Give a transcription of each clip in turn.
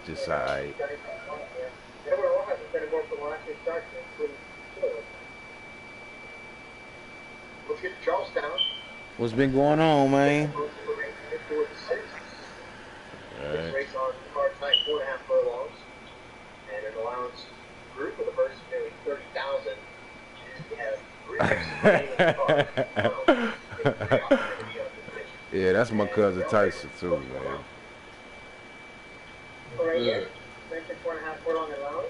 just alright. Let's get to Charlestown. What's been going on, man? This race on car tonight, 4.5 furlongs, and an allowance group for the first nearly 30,000. Yeah, that's my cousin Tyson too, man. Right here, mentioned 4.5 furlong allowance.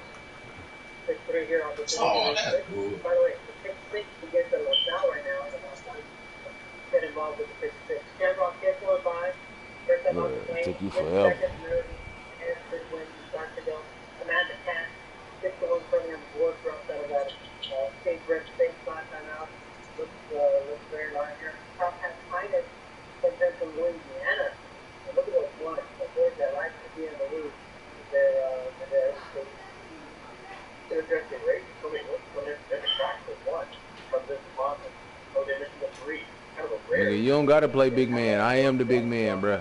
6-3 here on the Oh, that's cool. By the way, the 6-6 to get to LaSalle right now, get involved with the 6-6. Shamrock gets 4-5. Yeah, it took you forever. Nigga, you don't gotta play big man. I am the big man, bruh.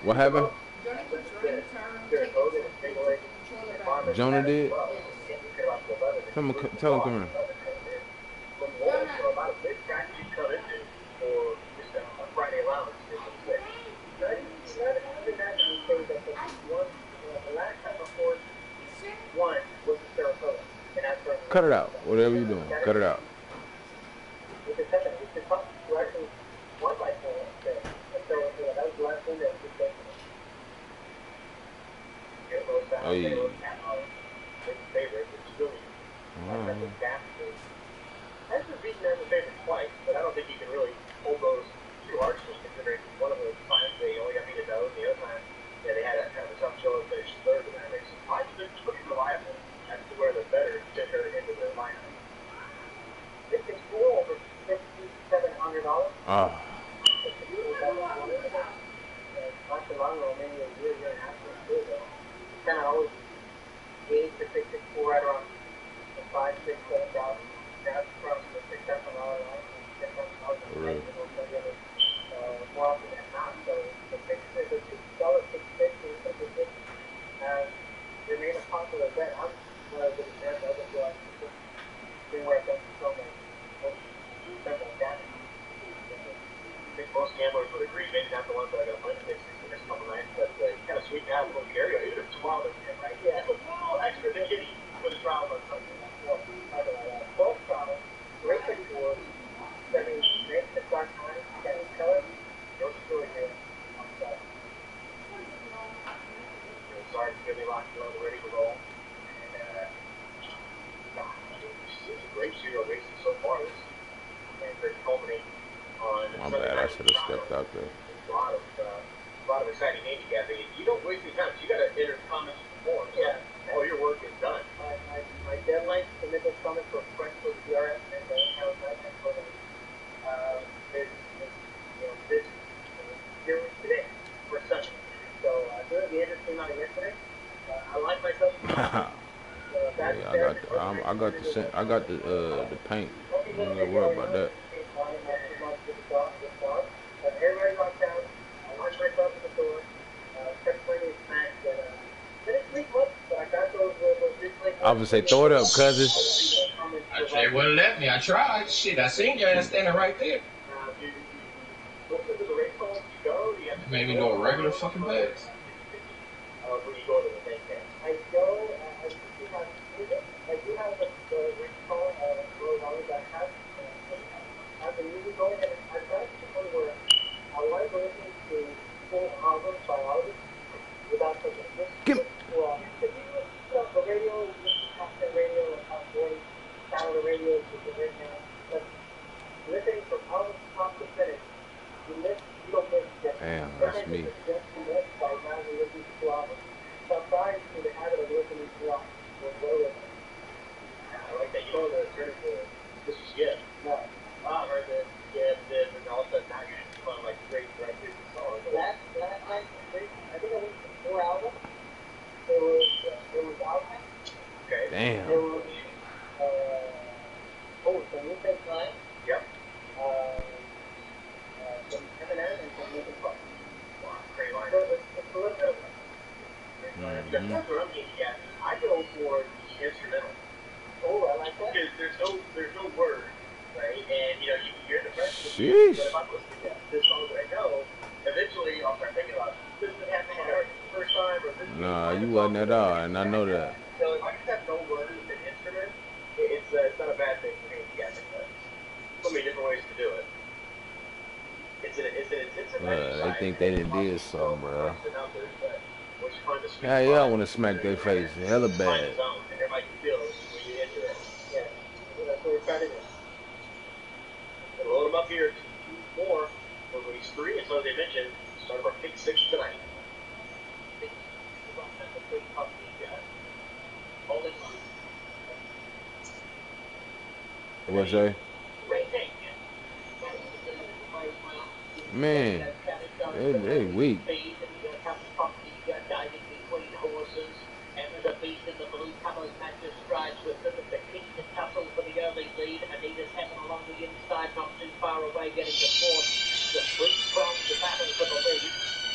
What happened? Jonah did? Tell him come here. Cut it out. Whatever you're doing, cut it out. Hey. That's the reason they're the favorite twice, but I don't think you can really hold those too harshly, considering one of those times they only got beat at those, the other time, yeah, they had a kind of a tough show and finished third in that race. I've been pretty reliable as to where the better gender into the lineup. This is cool over $5,700. Ah. Not too long ago, maybe a year and a half ago. Kind of always gauge the 664 right around the 5, 6, 7,000. That's from the $6,000 line. Really? More often than not. So the $650 has remained a popular bet. I'm one of the fans of it. Been where I've done so much. I think most gamblers would agree, maybe not the ones that are going to play the big 6 in this couple nights, but kind of sweeten out a little area. Even if it's wild, right? Yeah, it's a little extra than getting for the trial on Sunday. Both trials, great tours, sending names to start time, getting color, no story here on the side. Sorry to get me locked in, ready to roll. And it's a great serial racing so far. And very culminating on My bad, I should have stepped out there. A lot of exciting handicapping. You don't waste any time. You got to enter comments before. Yeah. All your work is done. My deadline to submit those comments for French for the DRS and the this here today for Sunday. So doing the end came out yesterday. I like myself. Yeah, I got the paint. I don't gotta worry about that. Everybody locked down. I launched myself at the door. Kept playing snacks and didn't sleep much, but I got those I would say throw it up, cousin. They wouldn't let me. I tried. Shit, I seen your ass standing right there. Maybe go a regular fucking bags. When you go to the main camp. I do have the race car, that has, I've been really going, and I've got to the point where I want to go into full albums by albums without the business. Well, if you listen to the radio, constant radio, and voice, sound of the radio, which is right now, but listening from album top to finish, you don't miss it. Damn, that's me. Sometimes in the habit of listening to rock. I like that. You know the turn to this is good. No. I heard that and all of a sudden now you're just fun like great records and songs. Last night, I think I went to 4 albums. There was albums. Okay. Damn. There was some New Line. Yep. Some Eminem. That's what I'm getting at. I go for the instrumental. Oh, I like that. Because there's no word, right? And you know, you can hear the rest of the music, but if I'm listening to this song that I know, eventually I'll start thinking about this is happening when I heard it the first time, or this. Nah, you wasn't at all, and I know that. So if I just have no words and instrument, it's not a bad thing for me. Yeah, so many different ways to do it. It's an intensive exercise. They think they done did something, bro. Yeah, yeah, I want to smack their face hella bad. Everybody feels when you enter it. Yeah, that's what we're trying to do. We'll load them up here to 2 more for race 3, and so as they mentioned, start of our pick 6 tonight. What's that? Man, they weak. Getting the fourth, the three from the battle for the lead,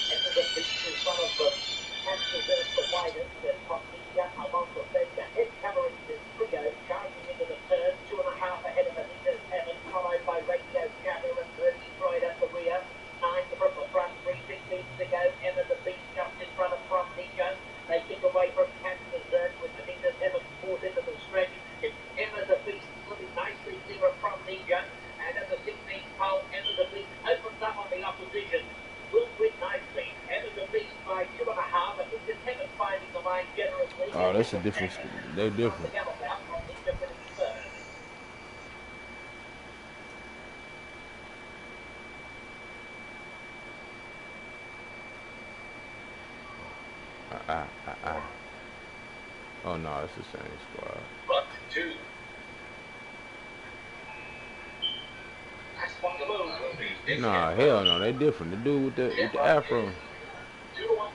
and the beast in front of the Hampshire there the widest, and Popmedia among the Baker, head covering this trio, charging into the third, 2.5 ahead of Anita's Heaven, followed by Radio Gather and Bertie Freud at the rear, 9 from the front, 3:15 to go, Emma the Beast just in front of Nico, they kick away from Hampshire third with Anita's Heaven fourth into the stretch, it's Emma the Beast slipping nicely clear from Nico, and at the 16th pole, Enter the Beast opens up on the opposition. Will win nicely. Enter the Beast by 2.5. I think the Heaven finding the line generously. Oh, that's a different. They're different. Oh no, it's the same squad. Buck 2. Nah, hell no, they different. The dude with the afro. 2-1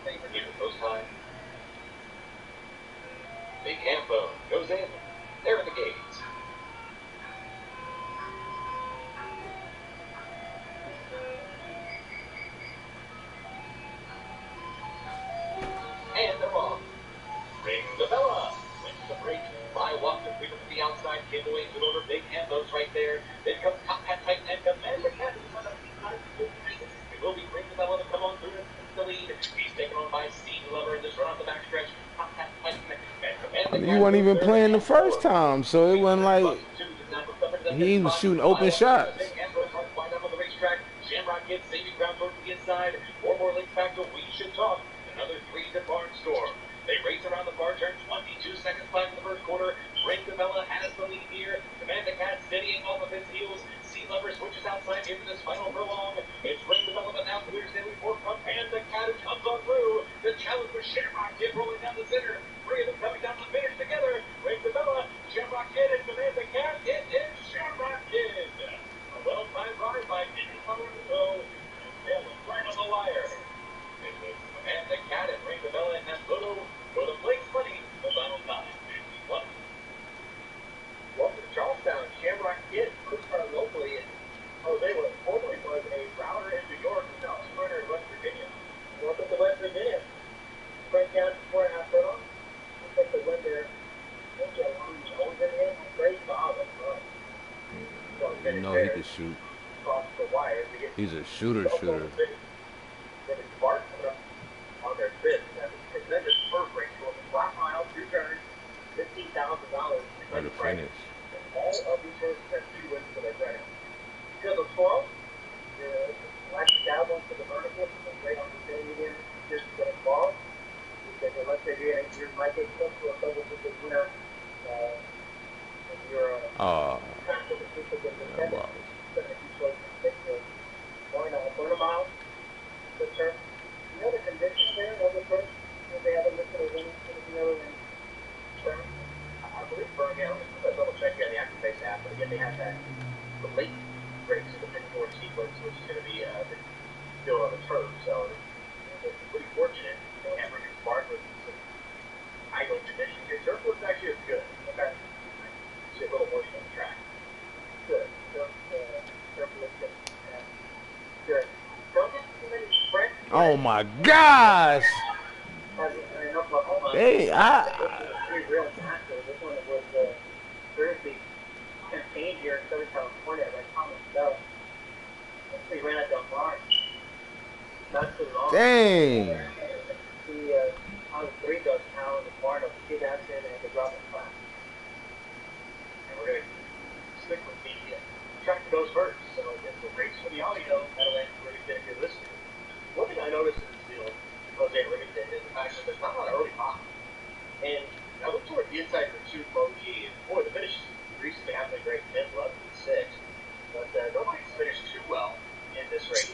favorite here first time. Big Hambo goes in. They're in the gates. And they're off. Ring the Bella. Wins the break. By walk the freedom to the outside. Giveaways in order. Big Hambo's right there. Then comes Top Hat Tight and Commander Cat. It will be Ring the Bella to come on through the lead. He's taken on by Steam Lover in this run off the backstretch. Top Hat Tight and Commander Cat. You weren't even playing the first time, so it wasn't like he was shooting open shots. Shamrock gets saving ground towards the inside. 4 more links back to We Should Talk. Another 3 to Barnstorm. They race around the far turn, 22 seconds left in the first quarter. Ring the Bella has the lead here. Commander Cat steadying off of his heels. Sea Lover switches outside into this final furlong. It's Ring the Bella, but now clears the report from Commander Cat, who comes on through. The challenge for Shamrock Kid rolling down the center. 3 of them coming down the finish together. Ring the Bella, Shamrock Kid, and Commander Cat. It is Shamrock Kid. A well-timed ride by Didn't Cover the Toe. And right on the wire. Commander Cat and Ring the Bella in that photo for the Blake's Money, the final time. 51. Welcome to Charlestown. Shamrock Kid, first car locally, and Jose was formerly was a router in New York, and now sprinter in West Virginia. Welcome to West Virginia. Frank down 4.5 furlongs. Looks like the win there. Always in the end. Great Bob. You know he can shoot. He's a shooter. Then it's Bart on their fifth. That's a tremendous spurt race. Going flat mile, 2 turns, $15,000. For the finish. All of these horses have 2 wins for their credit. Because of 12, the last Cowboys for the vertical, great opportunity here just to get involved. Because let's say you might get close to a double digit winner. You're a quarter mile. The turn. You know the conditions there of the turn? They have a listed as any turn. I believe Birmingham, let's double check here on the Activate app, but again, they have that the late breaks in the mid-course sequence, which is going to be still on the turf. So it's pretty fortunate they have a spark with some idle conditions here. Turf looks actually is good. Okay. See a little motion on the track. Good. Turf looks good. Good. Don't get too many sprints. Oh my gosh! Hey, Three real masters. This one was Thursday campaign here in Southern California by Thomas Bell. Actually ran at Del Mar. Not too long. dang. He on 3 does now in the barn of Steve Aston and the drop class. And we're going to stick with the track that goes first. So it's a race for the audio. That'll answer everything you're listening. One thing I noticed in this field, Jose Remington, is the fact that there's not a lot of early pop. And I looked toward the inside for 2 G, and boy, the finish recently happened great 10, 11, and 6. But nobody's finished too well in this race.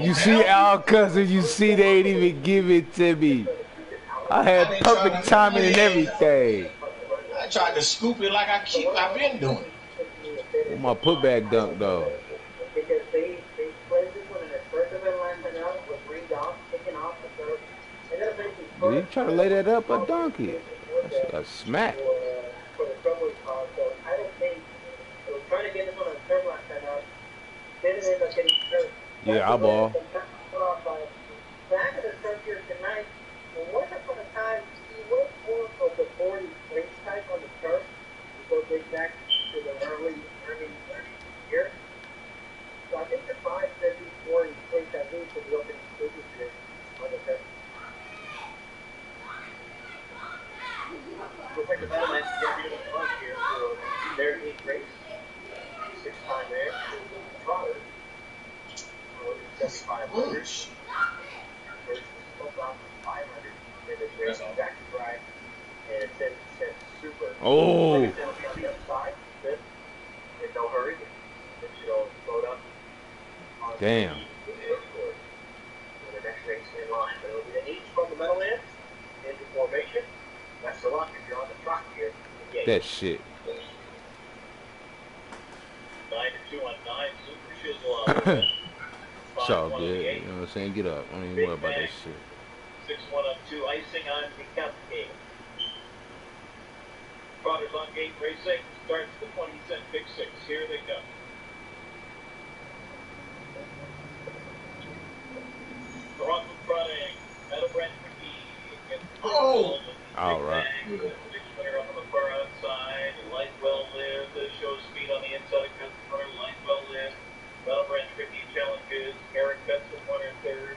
You see Al Cousin, you see they ain't even give it to me. I had perfect timing and everything. I tried to scoop it like I've been doing. With my putback dunk though. Because they played this one in their first event last night out with Green off, kicking off the third. Did he try to lay that up or dunk it? That's a smack. For the trouble call, so I don't think they were trying to get this one on the third last night out. They didn't end up getting hurt. Yeah, eyeball. Back of the turf here tonight, once upon a time, he was more of the 40 race type on the turf. He goes way back to the early year. So I think the 5 said he's 40 race at least for the opening stages here on the turf. Looks like the battle match is going to be in the front here for their 8th race. 6th time there. Trotter. 7,500. First was 12,500 in this race. Back to drive. And it says super. Oh. On the other side. In no hurry. It should all load up. Damn. For the next race in line. But it'll be an each from the metal end into formation. That's the luck if you're on the truck here. That shit. 9-2 on 9. Super Shizzle. It's all good. You know what I'm saying? Get up. Don't even worry about that shit. 6-1 up 2. Icing on the cupcake. Trotters on gate racing. Starts the 20-cent Big 6. Here they go. Toronto trotting. Metal Brand McGee. Oh! All right. Winner up on the far outside. Light well lived. Shows speed on the inside of customer. Light well lived. Metal Brand Tricky challenges. Eric Betzel, 1 and 3rd.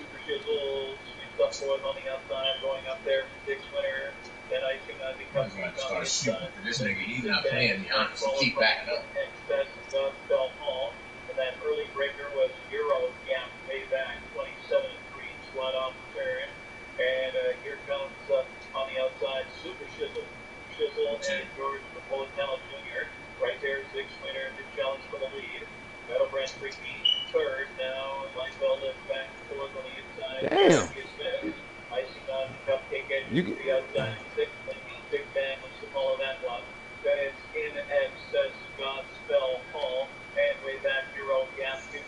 Super Shizzle sweeps up fourth on the outside. Going up there for Dick's winner. Then icing on the customer. I'm going to start shooting for this nigga. He's not playing the honest. Keep backing up. Excess and Bell Hall. And that early breaker was Euro Gap way back. 27 and 3. Squad off the turn. And here comes on the outside Super Shizzle. Shizzle and George Napolitano Jr. Right there, 6th winner to challenge for the lead. Metal Brand Freaky 3rd now. Lightbell lift back and forth on the inside. Damn. Icing on the cupcake edge. You to the outside. 6th. Big Bang wants to follow that one. Then it's in excess Godspell Hall. And way back Euro Gap 56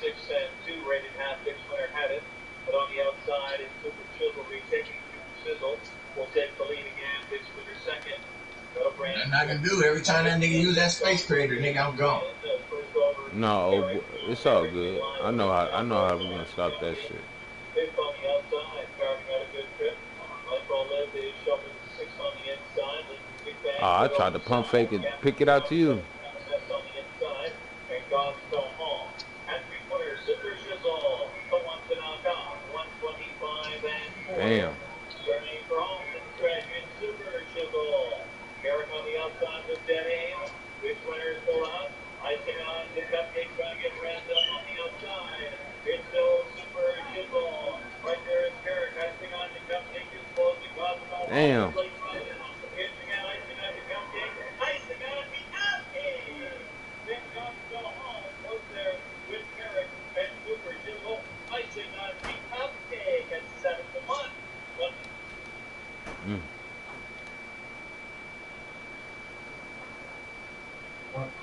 and 2. Rated half. 6th winner had it. But on the outside it's Super Shizzle retaking Super Sizzle. Will take the lead again. 6th winner 2nd. Metal Brand. Nothing I can do. Every time that nigga use that space creator, nigga, I'm gone. No, it's all good. I know how we're gonna stop that shit. Fifth on the outside, carving out a good trip. Lightball left is shoving 6th on the inside. Oh, I tried to pump fake and pick it out to you. On the inside, and Godspell Hall. And 3-winner Super Shizzle. The one to knock off. 125 and 4. Damn. Journey for home and Dragon Super Shizzle. Eric on the outside with dead aim. Which winner is still out? Icing on the cupcake, trying to get wrapped up on the outside. It's still Super Shizzle. Right there is Eric. Icing on the cupcake is closing. Godspell. Damn.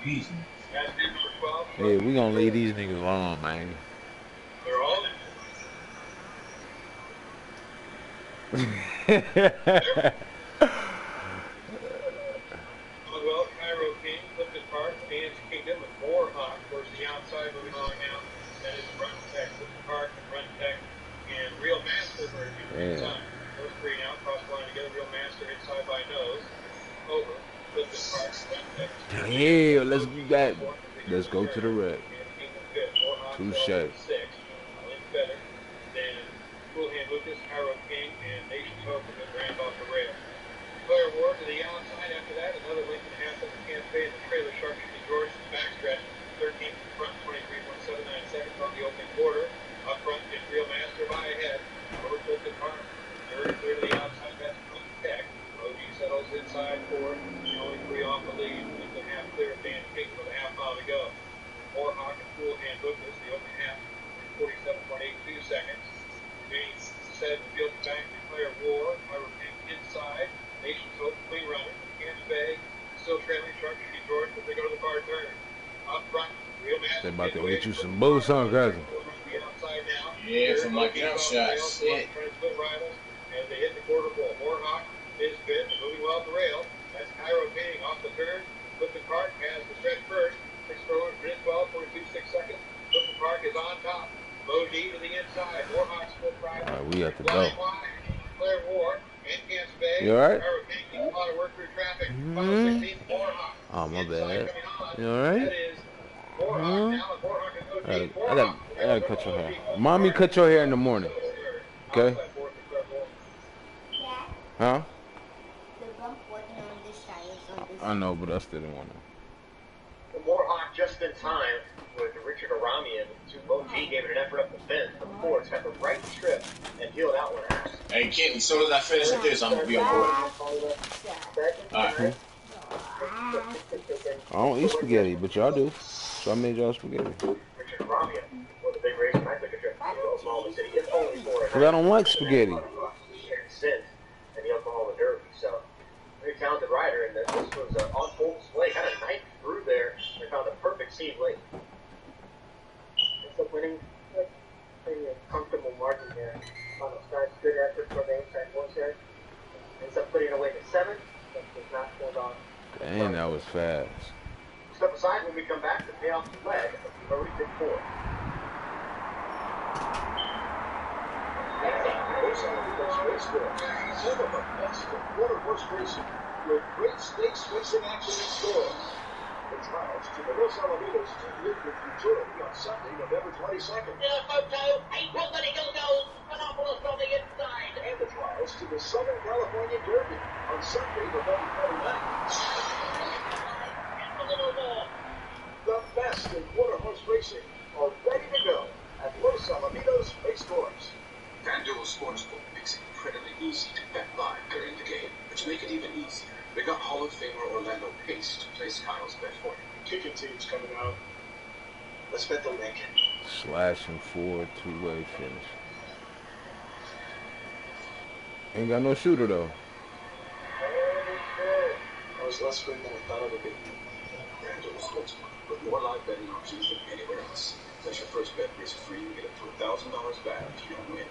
Easy. Hey, we gonna leave these niggas alone, man. They're all Well, Cairo King, Clifton Park, Dance Kingdom, and Moorhawk versus the outside moving on now. That is Run Tech, Clifton Park, and Run Tech, and Real Master. Yeah. Those three now cross the line together. Real Master inside by nose. Over. Clifton Park. Yeah, let's do that. Let's go to the wreck. Touche. Six. Lynch better than Cool Hand Lucas, Cairo King, and Nation's Hope with Rand off the rail. Claire Ward to the outside after that. Another length and a half up the Camp Bay and the trailer. Sharpshooting George backstretch. 13th front, 23.79 seconds on the opening quarter. Up front is Real Master by ahead. Over Clifton Park. Third to the outside. That's Tech. OG settles inside fourth. Only three off the lead. Length and a half clear of Dan King with a half mile to go. Warhawk and Cool Hand Lucas, the opening half, 47.82 seconds. Remaining set the field back to Claire Ward. Ira King inside. Nation's Hope, clean runner. Camps Bay, still trailing Sharpshooting George, but they go to the far turn. Up front, Real Master. They about to get you some boost, huh, cousin? Yeah, from my jump shots. Shit. As they hit the quarter pole, Warhawk is fit, moving well at the rail. That's Cairo King off the turn. Clifton Park has the stretch first. 6 12, 42.6 seconds. Clifton Park is on top. Low D to the inside. Warhawk split right. All right, we have to go. Claire Ward and Camps Bay. You all right? Cairo King needs a lot of work through traffic. 16th, Warhawk. Oh, my bad. You all That right? is Warhawk now, and Warhawk is I gotta cut your hair. Mommy, cut your hair in the morning. Okay? Huh? I know, but I still didn't want to. The Warhawk just in time with Richard Aramian. OG gave it an effort up the fence. The Ford's got the right strip and peeled out one out. Hey, kid, as soon as I finish with this, I'm going to be on board. Alright. I don't eat spaghetti, but y'all do. So I made y'all spaghetti. Richard Aramian was a big race, and I took a trip to Oklahoma City. It's only for Because I don't like spaghetti. And the Oklahoma Derby. So, very talented rider, and this was on full display. Kind of night through there. They found a perfect seed late. It's a winning, pretty comfortable margin there. Final starts, good effort for the inside horse there. Ends up putting away to 7, but does not hold on. Dang, that was fast. Step aside when we come back to pay off the flag. We've already did 4. Some of the best quarter horse racing with great stakes racing action in store. The trials to the Los Alamitos 2-year futurity on Sunday, November 22nd. And the trials to the Southern California Derby on Sunday, November 29th. The best in quarter horse racing are ready to go at Los Alamitos Racecourse. FanDuel Sportsbook makes it incredibly easy to bet live during the game, but to make it even easier, we got Hall of Famer Orlando Pace to place Kyle's bet for you. Ticket teams coming out. Let's bet the Lincoln. Slashing forward, two-way finish. Ain't got no shooter, though. That was less win than I thought it would be. FanDuel Sportsbook, with more live betting options than anywhere else. Place your first bet risk-free and get up to $1,000 back if you don't win.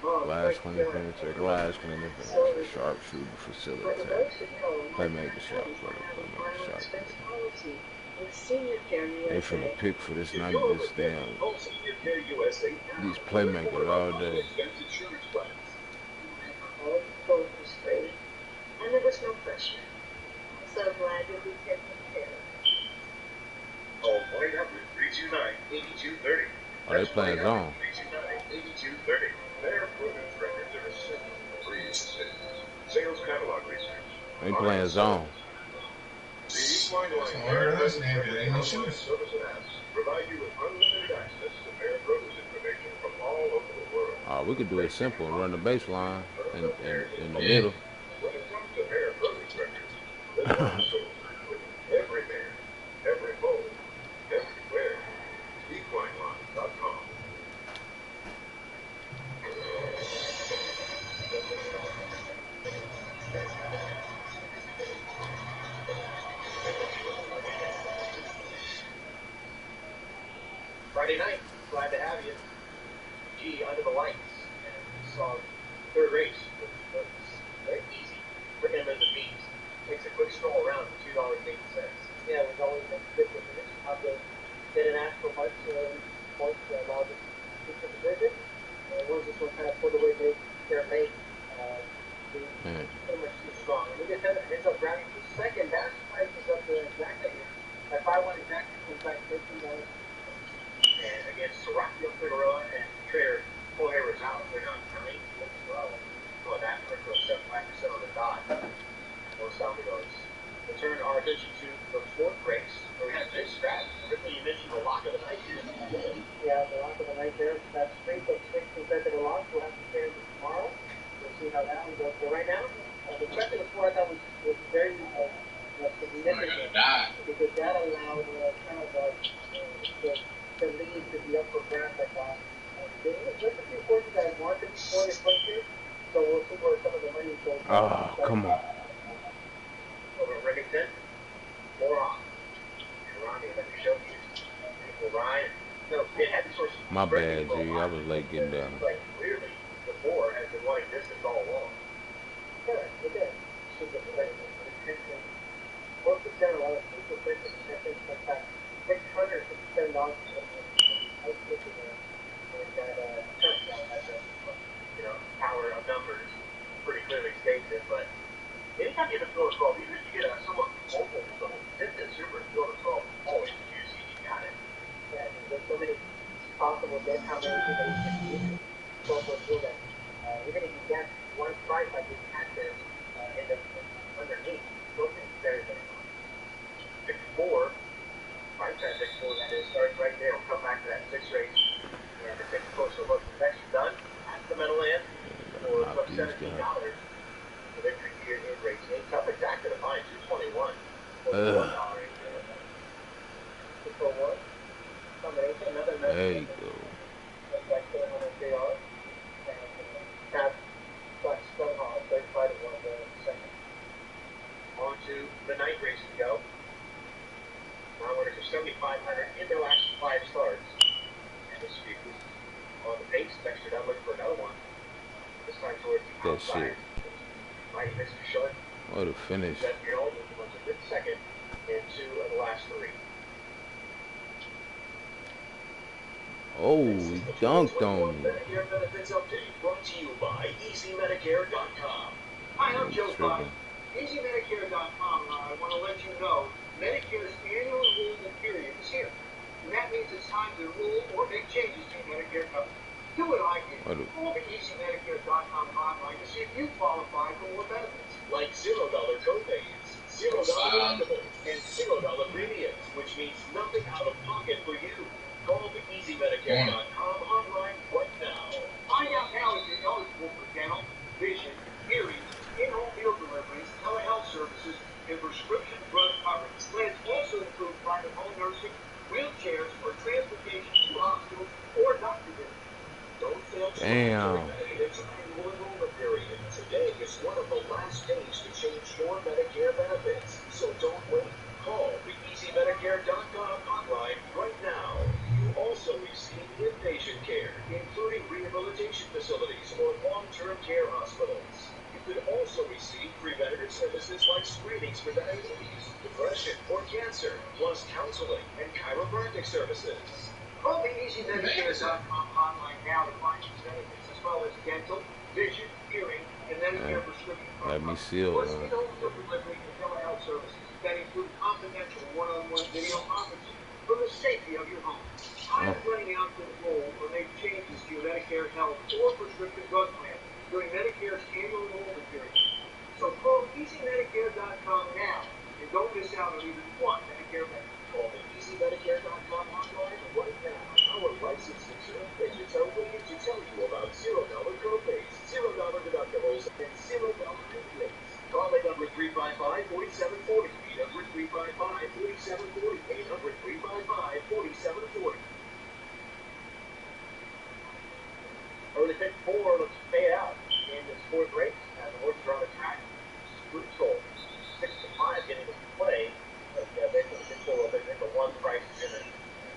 Glass cleaning furniture, glass cleaning furniture, sharpshooting facility, playmaker shot, playmaker shot. They finna pick for this night, this damn, these playmakers all day. And there was no pressure. So glad you'll be taken care of. Oh, 1-800-329-8230. Oh, they playing zone. 329-8230. Their produce records are simple. Please. Sales catalog research. They playing zone. The Eastline Line Service and apps provide you with unlimited access to fair produce information from all over the world. Oh, we could do it simple and run the baseline in the middle. When it comes to fair produce records, there's one source with every man, every bowl, everywhere. EquineLine.com. Friday night, glad to have you. Gee, under the lights, and we saw third race. It was very easy for him as a beast. Takes a quick stroll around for $2.80. Yeah, it was always a good definition of the international points allowed to get to the visit. once this one kind of pulled away their mate, he Man. pretty much too strong. And he just ends up grabbing the second. That price is up to exactly at 5-1 exactly, in fact, $13. And against Rockfield Figueroa and Trader Jorge Rosales, they're not coming. Well, that for 75% on the dot. Los Alamitos. We'll turn our attention to the fourth race, where we had a big scratch. Ripley, you mentioned the lock of the night here. Yeah, the lock of the night there. That streak of 6 consecutive locks. We'll have to share this tomorrow. We'll see how that one goes. But right now, the track of the four I thought was very significant because that allowed kind of the lead to be up for grabs, I thought. There's a few horses that want to be for this place here, so we'll see where some of the money goes. Oh, come on. Over at Remington, more on. And Ronnie, let me show you. Beautiful Ryan. No, it had the source of My bad, G. I was late getting down. Like, clearly, the four has been wanting distance all along. Yeah, look at it. Super play. Attention. Most of them are super play. Attention. In fact, $657 I was looking at that touchdown. You know, power of numbers pretty clearly states it, but anytime you get a field of 12, even if you get a somewhat mobile distance, super field of 12, always juicy, you got it. Yeah, there's so many possible dead counters that you can use. So for field that even if you get one strike like you had there in the underneath, those are very, very hard. 6-4, right there, 6-4, that is, starts right there. We'll come back to that 6 race and take a closer look. Next done, that's the medal end for Knock these $17. down. The victory here in race 8. Tough exact to define, 221. Ugh. $601. Combination, another medal. There you go. That's like $700. And Cap / Stonehall, 35 to 1 second. On to the night race we go. Now winners are 7,500 in their last 5 starts. And the streak was on the pace. Dexter Dunn looking for another one. This time towards the That outside. shit. Mighty Mr. Short. What a finish. 7-year-old was a good second in 2 of the last 3. Oh, he dunked on me. Medicare benefits update brought to you by EasyMedicare.com. Hi, I'm Joe Fox. EasyMedicare.com. I want to let you know Medicare's annual enrollment period is here. And that means it's time to enroll or make changes to your Medicare coverage. Do what I did. Call the EasyMedicare.com hotline to see if you qualify for more benefits. Like $0 copays, $0 deductibles, and $0 premiums, which means nothing out of pocket for you. Call the EasyMedicare.com hotline right now. Find out now if you're eligible for dental, vision, hearing, in-home meal deliveries, telehealth services, and prescription drug coverage. Plans also include private home nursing, wheelchairs, or transportation to hospitals or doctor visits. Don't fail to Damn. It's an annual enrollment period. Today is one of the last days to change your Medicare benefits. So don't wait. Call the EasyMedicare.com hotline right now. You also receive inpatient care, including rehabilitation facilities or long-term care hospitals. You could also receive preventative services like screenings for diabetes, depression, or cancer, plus counseling and chiropractic services. Call the EasyMedicare.com hotline now to find these benefits, as well as dental, vision, hearing, and Medicare prescription Let me seal plus it. in-home delivery and telehealth services that include confidential one-on-one video conferencing from the safety of your home. Time is running out to enroll or make changes to your Medicare health or prescription drug plan during Medicare's annual enrollment period. So call EasyMedicare.com now and don't miss out on even one Medicare benefit. Call the EasyMedicare.com hotline right now. Our licensed insurance agents are waiting to tell you about $0 copays, $0 deductibles, and $0 rebates. Call 800-355-4740, 800-355-4740, 800-355-4740. Early pick 4 looks to fade out in this fourth race as the horses are on the track. Crucial 6-5 getting to play. But basically, the control of it, the one price is going to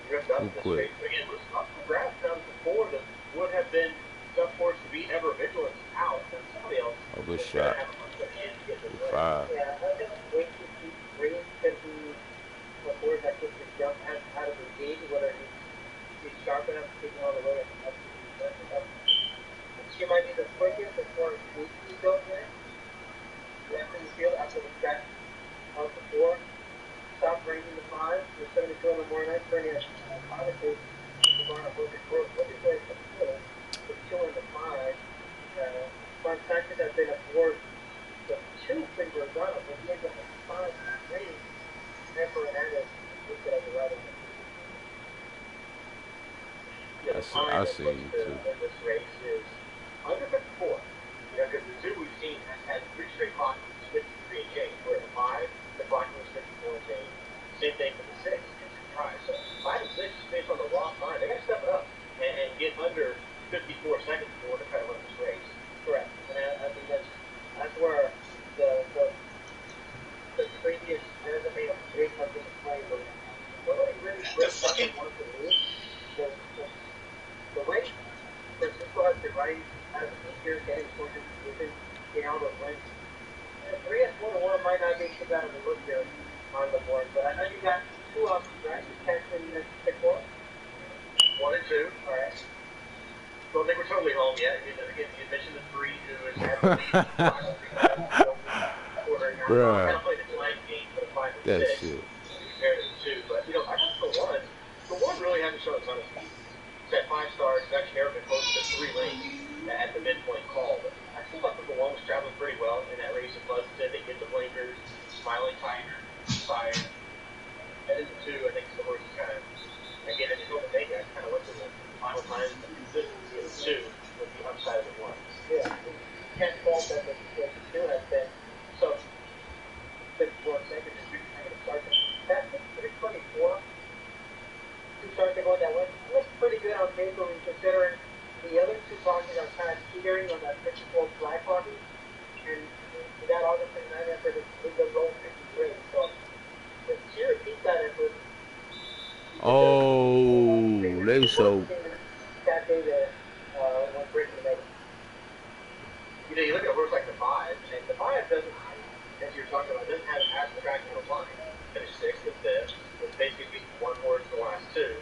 drift up this race. But again, let's talk to Grass down to 4 that would have been tough horse to beat. Ever Vigilance out. And somebody else. A good shot. 5. Yeah, I think way too deep range that the horse that gets to jump out of the gate, whether he's sharp enough to take him all the way up to the she might be the quickest as far as speed goes there. Left in the field after the track out the 4. Stop bringing the 5. The 72 in the morning. Bringing it. Obviously, the bar of looking for the field. The 2 and the 5. Fun Sanchez has been aboard the 2 finger gun, but he ends up with 5 range. Emperor Hernandez looked at the right. I see you too. This race is under 54. Because the 2 we've seen has had 3 straight clockings, 53 and change. Where the 5, the clocking was 54 and change. Same thing for the 6, it's a try. So 5 and 6 is based on the raw time. They got to step it up and get under 54 seconds before to try to win this race. Correct. And I think that's where the previous resume of 3 comes into play. But nobody really wants to lose. The way Francisco has been riding out of the year, getting towards his position, getting all those wins. 3 and 4 to 1 might not be too bad of a look here on the board, but I know you got 2 options, right? You can't pick 4. 1 and 2. All right. Don't think we're totally home yet. Again, you mentioned the 3 who is at the lead. Bruh. I kind of played the flank game for the 5 and 6 That shit. compared to the 2, but I got the 1 really hasn't shown a ton of speed. It's at 5 stars. It's actually never been close to 3 lanes at the midpoint call. But I still thought that the 1 was traveling pretty well in that race. It was they get the blinkers, smiling tiger, fire. And then the 2, I think the horse is kind of, again, I just don't think I kind of looked at the final time. The consistency of the 2 with the upside of the 1. Yeah. You can't fault that the 2 has been so 54 seconds and 3 seconds of start. That's 324. 2 starts to go that way. It looks pretty good on paper when considering the other 2 boxes are kind of teetering on that 54 flag party. And that August 9 effort is the low 53. So to repeat that effort. Oh, they so. That day that when breaking the negative. You look at a horse like the 5, and the 5 doesn't, as you're talking about, doesn't have half the track in the line. Finished 6th and 5th. It's basically 1 horse the last 2.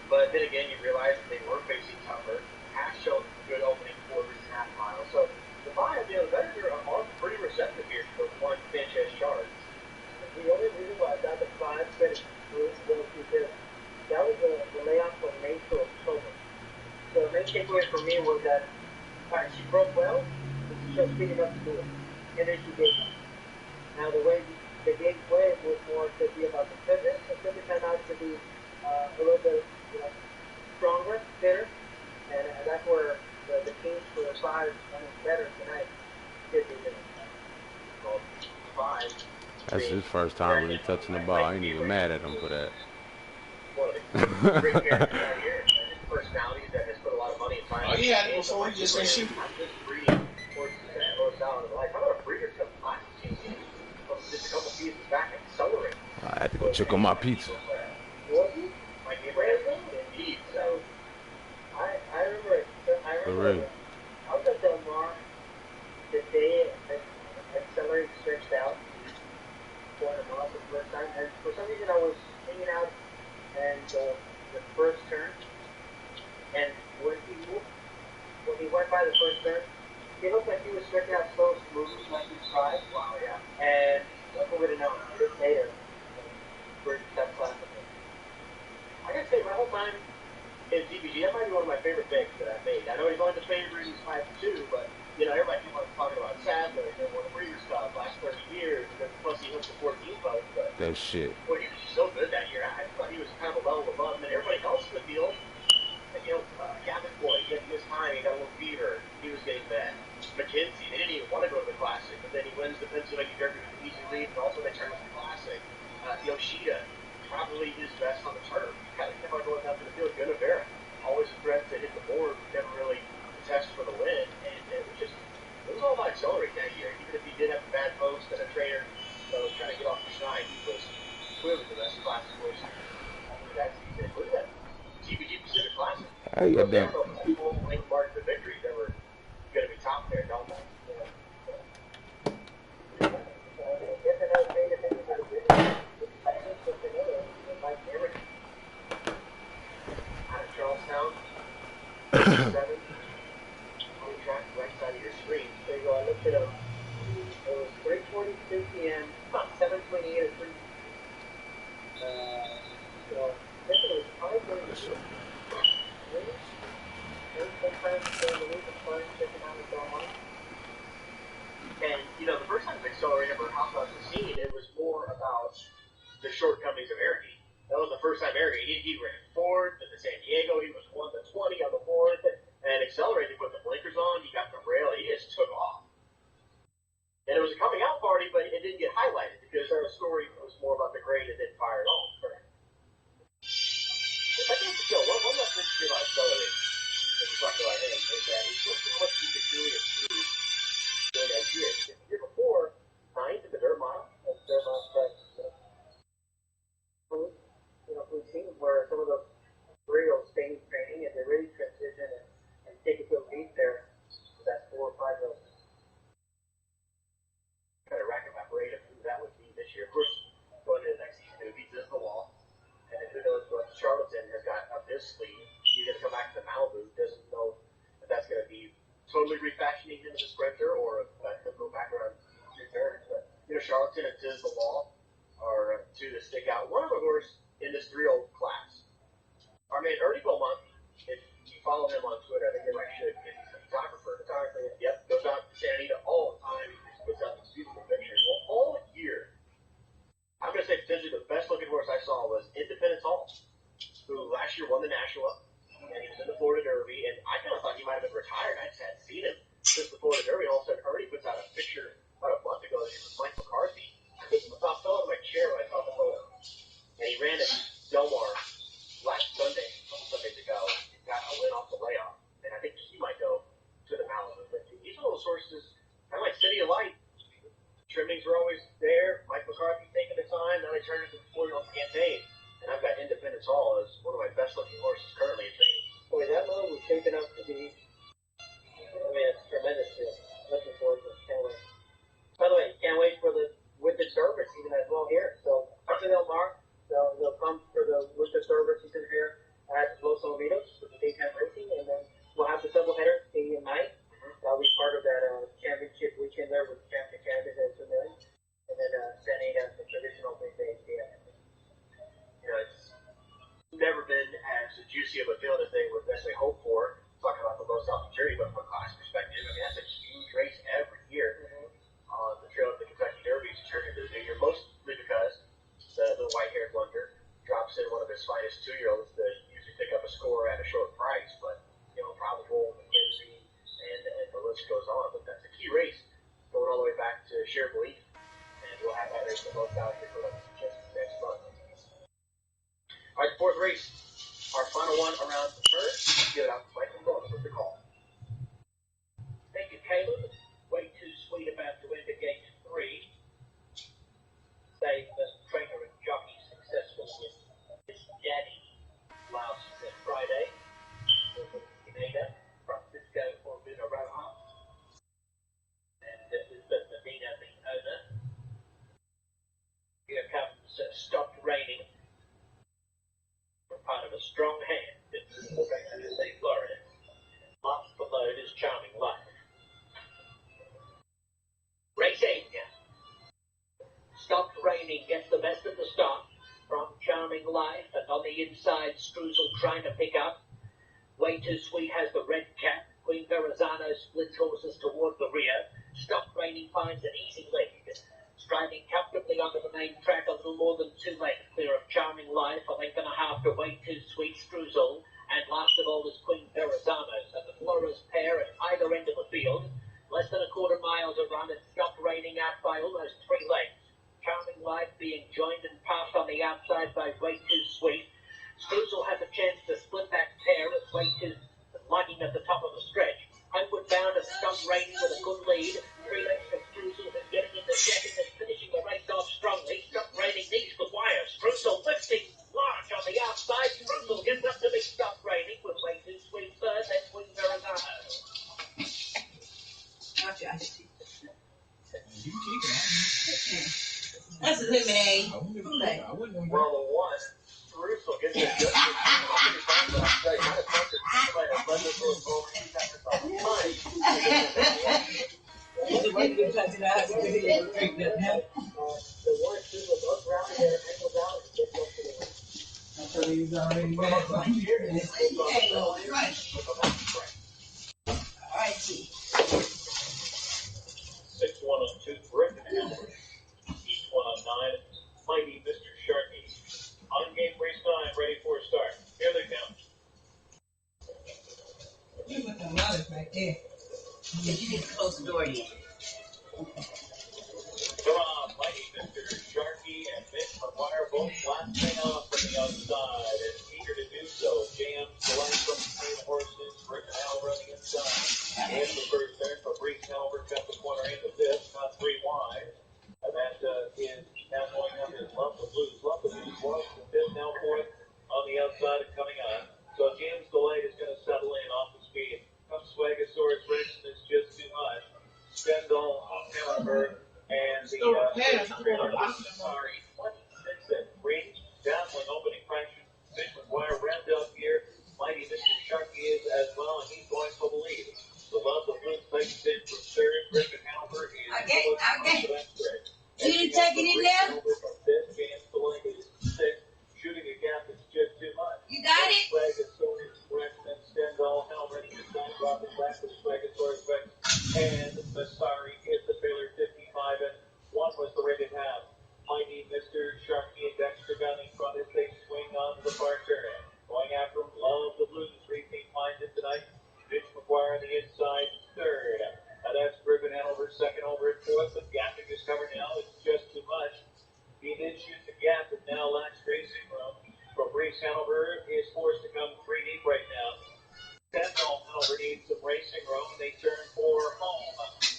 But then again, you realize that they were facing tougher. Half showed good opening quarters and half mile. So the 5, the better are pretty receptive here to the 1 Sanchez charge. The only reason why I got the 5 finished was because that was the layoff from May to October. So the main takeaway for me was that, all right, she broke well, but she showed speed enough to do it. And then she gave up. Now the way the game played was more to be about the fitness. The fitness turned out to be a little bit, stronger, fitter, and that's where the teams for the 5 better tonight did be doing. Well, 5. That's his first time really touching the ball. I ain't even mad at him for that. One of the great characters out here. His personality that has put a lot of money and time. Oh, he had it before. He just ain't shoot. I'm just breeding horses that goes down in life. How about a breeder come by? Just a couple pieces back and accelerate. I had to go check on my pizza. Was he? Might be a brand indeed. So I remember. For real. I was at Del Mar the day Accelerate stretched out. 400 miles for the first time, and for some reason I was hanging out and the first turn, and when he went by the first turn, it looked like he was stretching out so smooth, like he tried. Wow, yeah. And who would have known? Later, first step class. I gotta say, my whole time in TPG, that might be one of my favorite picks that I've made. I know he's only the favorite, he's 5-2, but everybody keeps on talking about Sadler and won the Breeders' Cup last 30 years, and then plus he hooked the 14 post. But That shit. boy, he was so good that year. I thought he was kind of a level above him, and everybody else in the field. Gavin Boy, he had his time, he got a little fever, he was getting bad. McKenzie, they didn't even want to go to the Classic, but then he wins the Pennsylvania Derby with an easy lead, and also they turn to the Classic. Yoshida, probably his best on the turf. He kind of kept on going up in the field. Guinevere, always a threat to hit the board, never really test for the win, and it was all about Accelerate that year. Even if he did have a bad post and a trainer that was trying to get off the schneid, he was clearly the best Classic horse that season. Look at that TPG Pacific Classic. Hey, Those goddamn. people link mark the victory that were going to be top there, don't they? Out of Charlestown, 7 on the track. looked it up. It was 3:42 p.m. About 7:28 or 3. So I guess it was 5:30. Yes, sir. Sometimes during the week, it's fun checking out what's going on. And, you know, the first time Accelerator ever hopped on the scene, it was more about the shortcomings of Eric. That was the first time Eric, he ran forward to the San Diego, he was 1-20 on the board, and Accelerator put the blinkers on, he got the rail, he just took off. And it was a coming out party, but it didn't get highlighted because the story was more about the grade and didn't fire at all. Correct. I think, you know, one last thing to say about Accelerator, and we talked about him, is that he's just so much he could really improve during that year. Because the year before, 9th in the dirt mile, And so we've seen where some of those real stay in training and they really transition and take it to a lead there for that 4 or 5 rows. kind of rack my brain of who that would be this year. Of course, going into the next season, it would be just the wall. And then who knows what Charlatan has got up his sleeve. He's going to come back to Malibu, doesn't know if that's going to be totally refashioning him as a sprinter or if he'll go back around 2 turns. But, you know, Charlatan and Tiz the Wall are two that stick out. One of the horse in this 3-year-old class. Our man Ernie Beaumont, if you follow him on Twitter, I think everybody should, if he's a photographer. Yep, goes out to Santa Anita all the time. He just puts out these beautiful pictures. Well, all year, I'm going to say potentially the best looking horse I saw was Independence Hall, who last year won the National, and he was in the Florida Derby, and I kind of thought he might have been retired. I just hadn't seen him since the Florida Derby. All of a sudden, Ernie puts out a picture about a month ago that it was Mike McCarthy. I about fell out of my chair when I saw the photo. And he ran at Del Mar last Sunday, a couple Sundays ago, and got a win off the layoff. And I think he might go to the Malibu. But these are those horses, kind of like City of Light. Trimmings were always there. Mike McCarthy taking the time. Now they turn into the 4-year-old campaign. And I've got Independence Hall as one of my best looking horses currently in training. Boy, that move was shaping up to be, I mean, it's tremendous. Looking forward to it. Can't wait. By the way, can't wait for the Winter Derby season as well here. So, after Del Mar, they'll come for the Winter Derby season here at Los Olvidos with the daytime racing, and then we'll have the doubleheader Stadium night. That'll be part of that championship weekend there with Champion Canvas and 2 million. And then San Anita, the traditional midday day. You know, it's never been as juicy of a field as they would necessarily hope for. Talking about the low opportunity, but from a class perspective, I mean, that's a huge race every year. On the trail of the Kentucky Derby to turn into the new year, mostly because the white-haired wonder drops in one of his finest 2-year-olds that usually pick up a score at a short price, but, you know, probable, McKenzie, and the list goes on. But that's a key race going all the way back to shared belief, and we'll have that race the most out here for just next month. All right, the 4th race, our final one around the turn. Get it out to Michael Bonus with the call. Thank you, Caleb. Way too sweet about to enter gate 3. Save the trainer and jockey successful with his daddy last Friday. Pineda, Francisco Orbina Rojas. And Elizabeth Medina, the owner. Here comes Stopped Raining. Part of a strong hand. It's Florida. Last for load is Charming Life. Racing. Stopped Raining gets the best of the start from Charming Life, and on the inside, Streusel trying to pick up. Way Too Sweet has the red cap. Queen Verrazano splits horses toward the rear. Stopped Raining finds an easy lead. Striding comfortably onto the main track, a little more than 2 lengths clear of Charming Life, a length and a half to Way Too Sweet, Streusel, and last of all is Queen Verrazano. So the Flores pair at either end of the field. Less than a quarter mile to run, and Stopped Raining out by almost 3 lengths. Charming Life being joined and passed on the outside by Way Too Sweet. Streusel has a chance to split that pair as Way Too lighting at the top of the stretch. Homeward bound and Stopped Raining with a good lead. 3 lengths from Streusel, who's getting into second and finishing the race off strongly. Stopped Raining needs the wire. Streusel lifting large on the outside. Streusel gets up to be Stopped Raining with Way Too Sweet third, then Queen Verrazano. That's a lemonade. Well, the one, Streusel gets it just one shoot was up around there, angle down, and get up to the rim. So he's already got one here. Alright. 6-1 on 2, Griffin Hammer. Each one on 9, Mighty Mr. Sharky. On game race 9, ready for a start. Here they come. You put the letters right there. You need to close the door again. Come on, Mighty Mr. Sharky and Mitch McGuire both blasting off from the outside and eager to do so. Jams the line from the same horses. Rick and Al running inside. And the first turn, Fabrice Halbert got the corner into fifth, not 3 wide. And that is now going up is Love the Blues. Love the Blues was the fifth, now fourth on the outside and coming on. So James Delight is going to settle in off the speed. Comes Swagasaurus Rex, and it's just too much. Stendhal, Hammerberg, and the sorry, 26 and 3. Dazzling opening fraction. Mitch McGuire round up here. Mighty Mr. Sharky is as well, and he's going for the lead. The Love the Blues takes it from third. Griffin Halbert is Okay. you didn't take it in there? From fifth, James Delaney is sixth. Shooting a gap is just too much. You got it? Swagasaurus Rex and Stendhal Helmet is not dropping back to Swagasaurus Rex. And Masari is the trailer 55, and 1 was the rated half. Mighty Mr. Sharky and Dexter gun in front as they swing on the far turn. Going after him, Love the Blues, repeat minded tonight. Mitch McGuire on the inside, third. And that's Griffin Hanover, second over at fourth. The gap to discover now is just too much. He did shoot the gap, but now lacks racing room. Fabrice Hanover is forced to come 3 deep right now. Stendhal Hanover needs some racing room. They turn for home.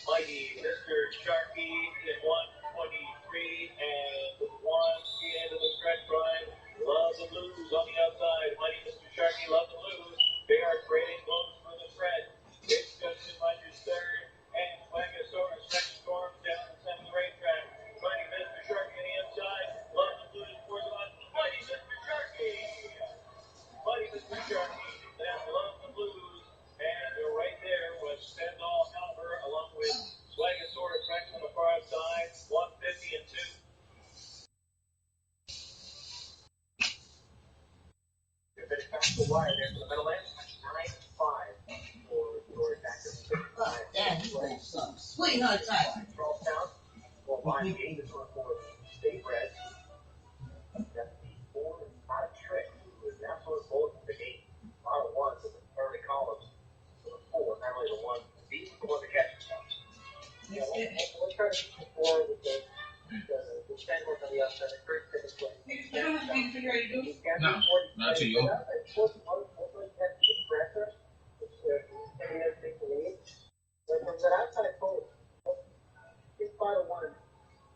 Mighty Mr. Sharky in 123 and 1 into the stretch line. Love the Blues on the outside. Mighty Mr. Sharky, Love the Blues. They are trading blows for the thread. It's just too much is third. And Swagasaurus second storms down the center of the racetrack. Mighty Mr. Sharky on the inside. Love the Blues pours on. Mighty Mr. Sharky. Mighty Mr. Sharky. Then Love the Blues. And right there was Stendhal Halber along with Swagasaurus Rex on the far outside. 150 and 2. If it comes the wire there for the middle end, 9-5 for George Actor. Sweetheart time. Charlestown will line the 8 for State Reds. That's the 4 out of trick. With an absolute bullet for the 8. A lot of ones in the early columns. So the 4, not only the 1, these are the one that catches them. Yeah, we'll try to keep the 4 with the Stendhal on the outside. The first tip is what No, not to you. But from that outside pole, he's 5-1.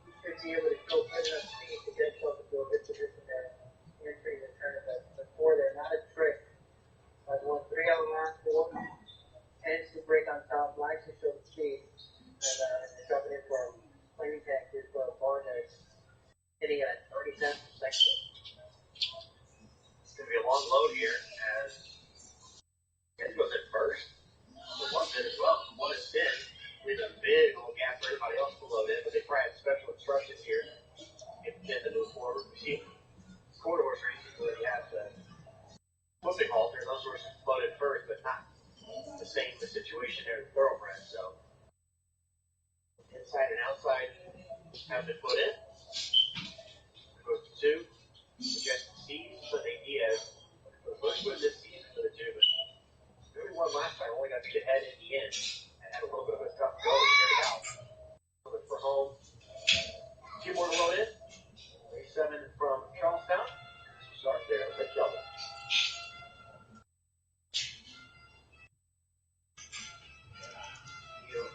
He should be able to go good enough speed to get himself into a good position there, entering the turn. The 4 there, not a trick. I've won 3 out of the last 4. Tends to break on top, likes to show speed, and dropping in for a planing tank here for a bar head, hitting it at 30 cents per section. It's going to be a long load here as it goes at first. The 1 did as well. The 1 is in. With a big old gap for everybody else to load in, but they probably have special instructions here. Get the new forward machine. Quarter horse races where you have to flipping halter. Those horses loaded first, but not the same the situation there in thoroughbred. So inside and outside have been put in. Goes to 2. Suggested C's, Sunday Diaz. The Bush was this season for the 2, but really won last time. Only got to get ahead in the end and had a little bit of a tough go to get it out. Looking for home. 2 more to load in. 37 from Charlestown. Start there with double.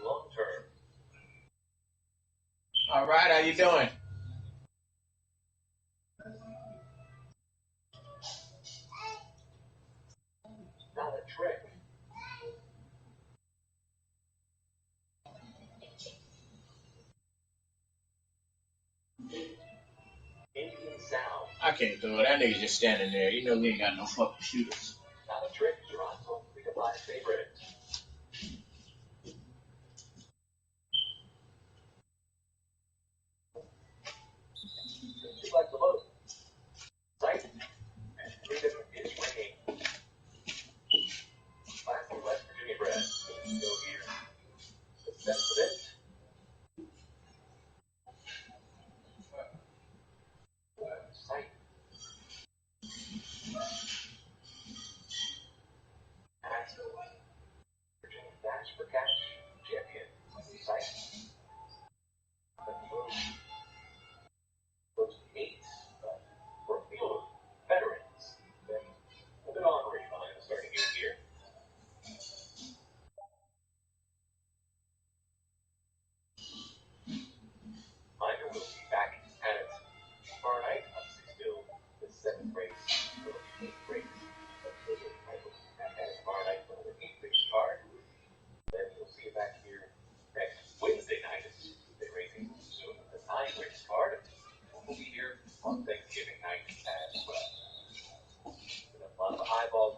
Long term. All right, how you doing? Not a trick. Indian sound. I can't do it. That nigga just standing there. You know we ain't got no fucking shooters. Not a trick. Toronto. We can buy a favorite.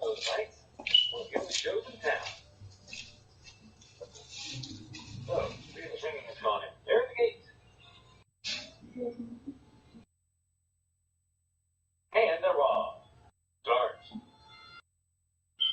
Those nights, we'll get the shows in town. So, speaking of singing is gone in. There's the gate. And they're off. Start.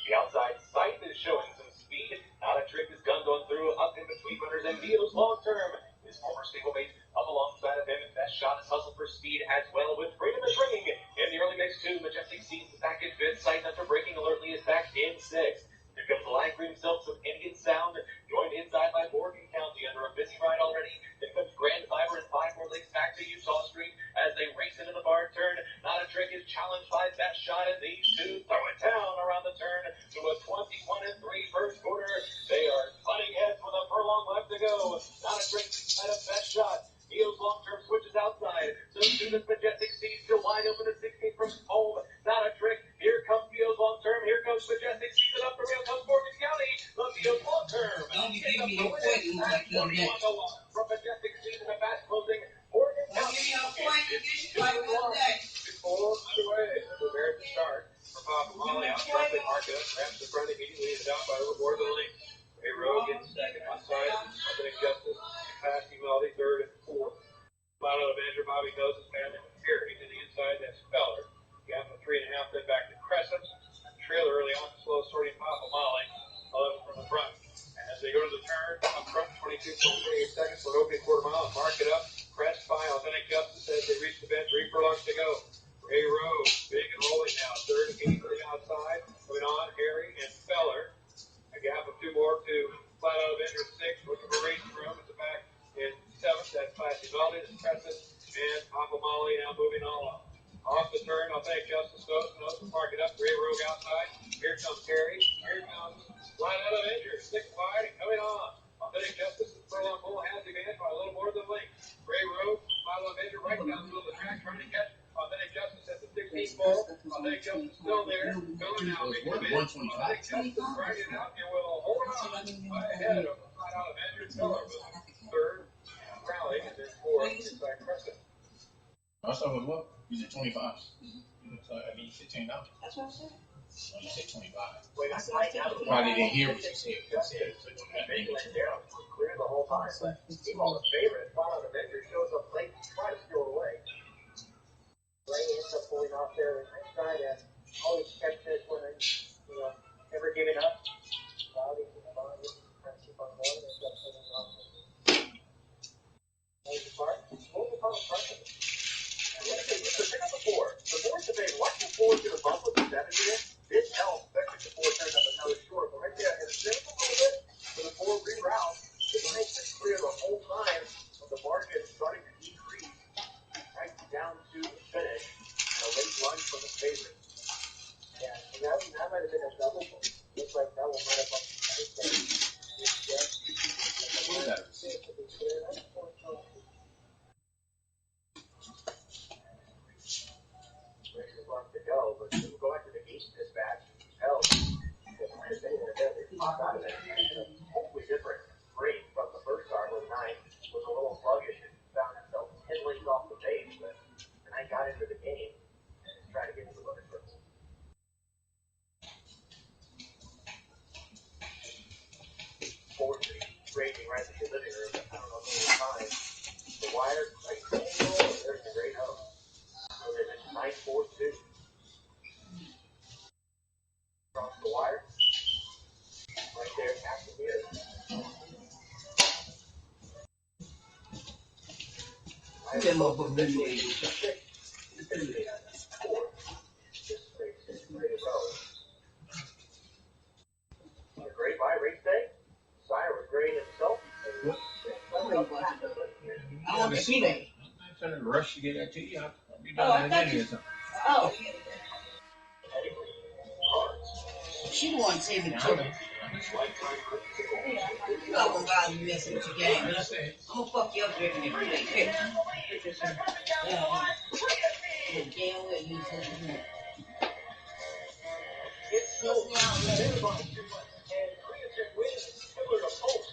The outside sight is showing some speed. Not a trick is gun going through up in between runners and Vito's long term. His former stablemate up alongside of him. Best shot is hustle for speed as well with freedom is ringing. In the early mix two, Majestic Seeds is back in fifth. Sight after breaking alertly is back in sixth. Here comes the line for himself, some Indian sound. Joined inside by Morgan County under a busy ride already. Then comes Grand Fiber and 5 more legs back to Utah Street as they race into the bar turn. Not a trick is challenged by Best Shot, and these two throw it down around the turn to a 21-3 first quarter. They are butting heads with a furlong left to go. Not a trick at a Best Shot. Neo's long term switches outside. So soon as Majestic Seeds still wide open at 16 from home. Not a trick. Here comes Neo's long term. Here comes Majestic Seeds, and up the rail comes Morgan County. Look, Neo's long term. Don't you give me your point, you like that. From Majestic Seeds in the fast closing. Morgan Don't County. give me your point, you get you like that. Before underway, prepared to start. For Papa Molly, out front, they mark it up. Grabs the front immediately and down by overboard of the link. Ray Rowe gets second outside. Opening Justice, Capacity Melody, third and fourth. Final Avenger, Bobby knows his family with Perry to the inside. That's Feller. Gap of 3.5, then back to Crescent. Trailer early on, slow sorting Papa Molly. 11 from the front. As they go to the turn, up front, 22.38 seconds for an opening quarter mile and mark it up. Crest by Authentic Justice as they reach the bend. 3 furlongs to go. Ray Rowe, big and rolling now. Third immediately outside. Moving on, Harry and Feller. A gap of 2 more to Flat Out Avenger 6. Looking for racing room at the back in 7th. That's Classy Melody, the Crescent, and Papa Molly now moving all up. Off the turn, Authentic Justice goes. Mark it up. Ray Rowe outside. Here comes Harry. Here comes Flat Out Avenger. 6 wide and coming on. Authentic Justice is furlong full. Has the advantage by a little more than length. Ray Rowe, Flat Out Avenger right down the middle of the track trying to catch Authentic Justice at the 16th ball. Authentic Justice still there. Going now. Making a bid. Authentic Justice riding it out and will hold on ahead of Flat Out Avenger. Feller was third. Rally and then fourth inside Crescent. I started with what? You said 25s. So, I mean, you said $10. That's what I said. You said 25. Wait, Probably didn't hear what you said. Clear the whole time. He called a favorite. Flat Out Avenger shows up late. Tries to go away. Ray ends up pulling off there. Nice side and always kept it when never giving up. Cloudy to the bottom. Trying to keep on going. Ends up pulling off. Hold the front of the pick up the 4. The 4's the big. Watch the 4 to the bump with the 7 here. This helps, especially the 4 turns up another short. But right there, it's just a little bit for the 4 reroute. It makes it clear the whole time of the margin starting to decrease right down to the finish. And a late lunge from the favorite. Yeah, and that might have been a double. Looks like that one might have been nice there. What is that? Races left to go, but we go back to the East dispatch. Hell, they popped out of there. Hopefully different rate from the first start with 9 was a little sluggish and found himself 10 lanes off the pace, but and I got into the game and tried to get into the winner's circle. Forward racing right in the living room. I don't know if it was time. The wire, like, there's the great host. So they mentioned 9-4-2. Across the wire. Right there, Captain here. That motherfucker really made it. A great bye race day. Sire was great himself. I want to see that. I'm trying to rush to get that to you. I'll be Oh, I done in a thought minute you. or something. Oh. She the one to send me to me. You not gonna bother me messing with your game. I'm gonna fuck you up drinking every day. Yeah. Damn well you said It's so and Creatine wins similar to Post.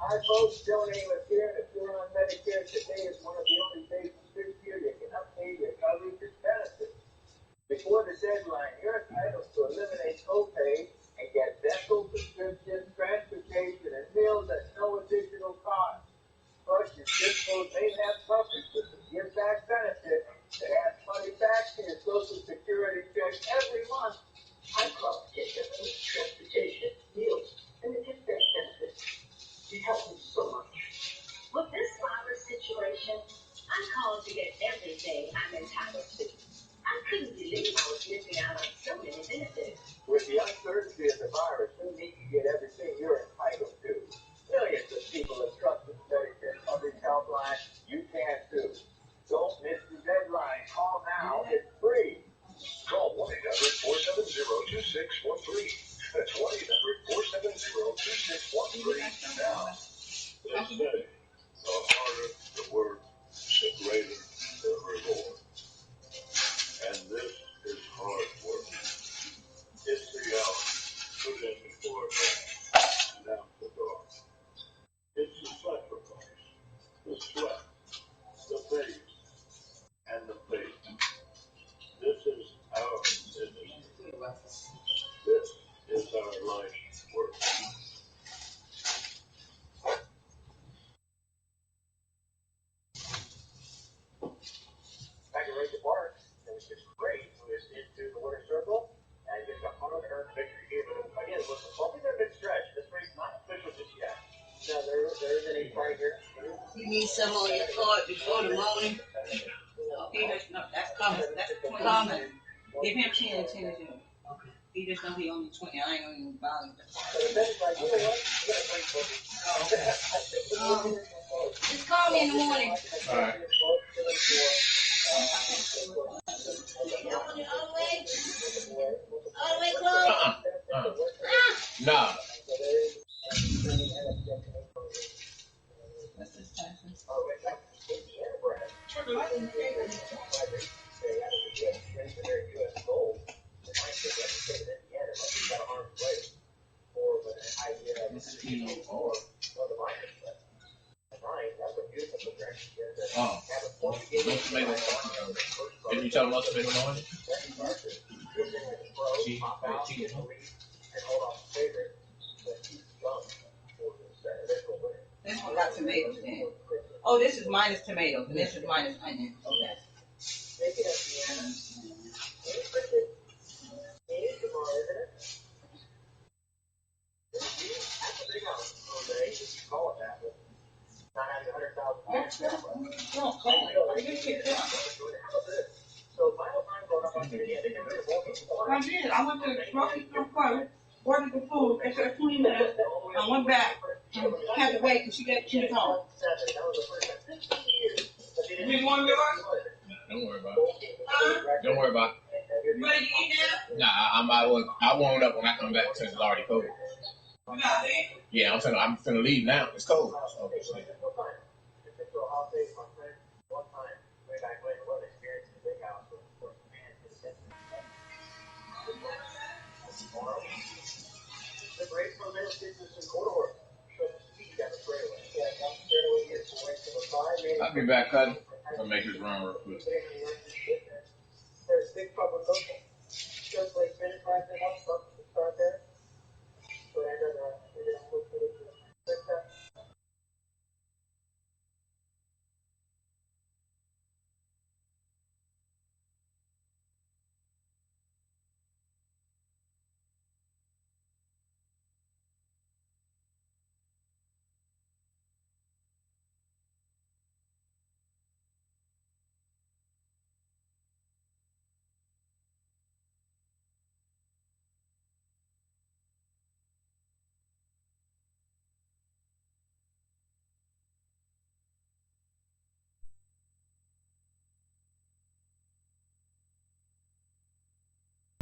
Alright folks, Joe Namath here, and if you're on Medicare, have coverage with the Give Back benefit that adds money back to your Social Security check every month. I call it transportation, meals, and the gift back benefits. It helps me so much. With this virus situation, I'm calling to get everything I'm entitled to. I couldn't believe I was missing out on so many benefits. With the uncertainty of the virus, you need to get everything you're entitled to. Millions of people have trusted the Medicare coverage helpline. You can too. Don't miss the deadline. Call now. It's free. Call 1-800-470-2613. That's 1-800-470-2613 now. They say the harder the work, the greater the reward. And this is hard work. It's the hour put in before dawn and after dark. It's the sacrifice, the sweat, the faith, and the faith. This is our industry. This is our life's work. Back at Rachel Park, it was just great. Who is into the winner circle and gets a hard-earned victory here. But again, it was only their big stretch. This race not official just yet. No, there isn't any right here. You need some on your card before the morning. Okay, that's coming. That's coming. Give him 10 and 10 is yours. Okay. He just know he only 20. I ain't gonna even bother him. Just call me in the morning. All right. All the way close? Nah. What's this time? Oh. Most tomatoes. Didn't you tell them most tomatoes on it? This one got tomatoes in it. Oh, this is minus tomatoes, and this is minus onion. Okay. I did. I went to the grocery store first, ordered the food. It took 20 minutes. I went back and had to wait until she got to the home. You want yours? Don't worry about it. Don't worry about it. You ready to eat now? Nah, I warmed up when I come back since it's already cold. You not leaving? Yeah, I'm finna leave now. It's cold. So, I'll be back, cutting. I'll make this run real quick. There's big public ocean. Just like minute 5 minutes, start there. So I got